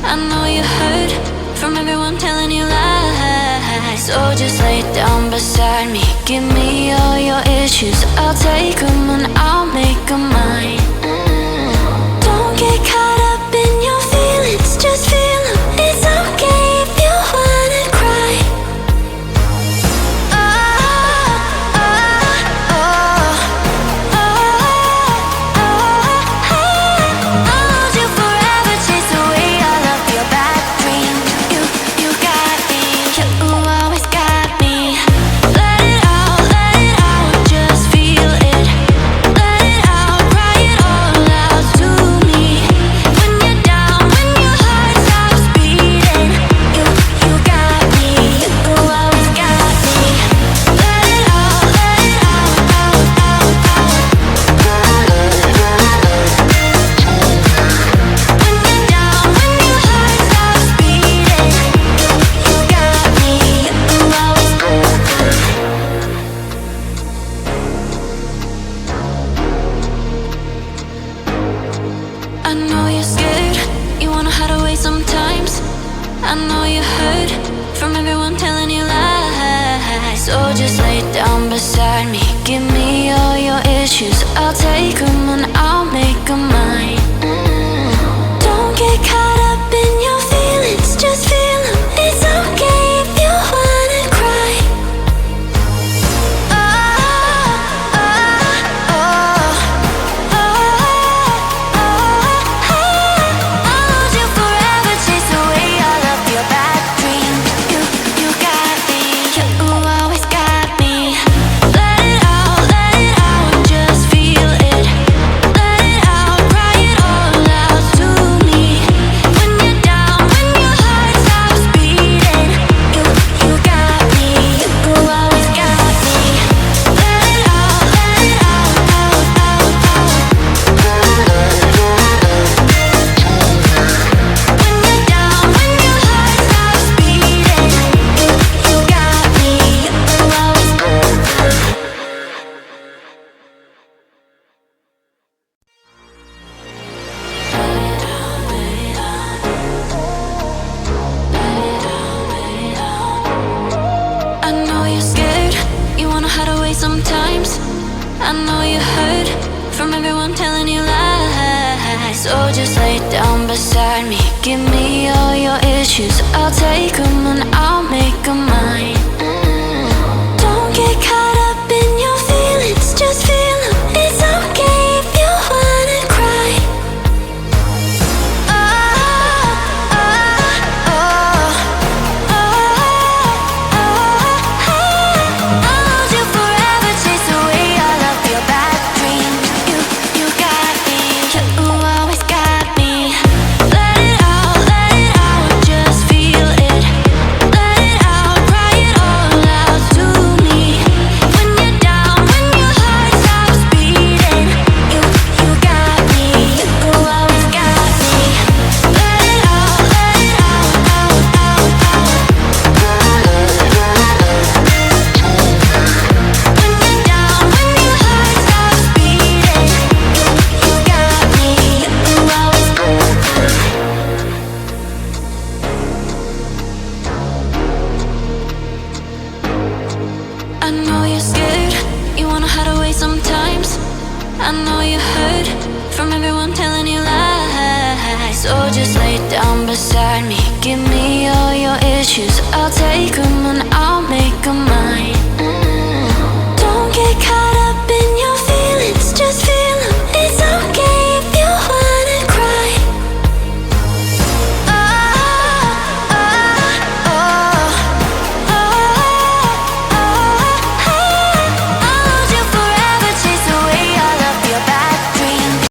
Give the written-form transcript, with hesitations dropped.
I know you heard from everyone telling you lies. So just lay down beside me, give me all your issues. I'll take them and I'll make them mine. Don't get caught up in your feelings, just feel them. It's okay if you wanna cry. I know you're scared, you wanna hide away sometimes. I know you heard from everyone telling you lies. So just lay down beside me, give me all your issues. I'll take them and I'll make them mine. Don't get caught up in your feelings, just feel them. It's okay if you wanna cry. Sometimes I know you heard from everyone telling you lies. So just lay down beside me, give me all your issues. I'll take them and I'll make them mine. Don't get caught up in your feelings, just feel them. It's okay if you wanna cry. I know you're scared, you wanna hide away sometimes. I know you heard from everyone telling you lies. So just lay down beside me,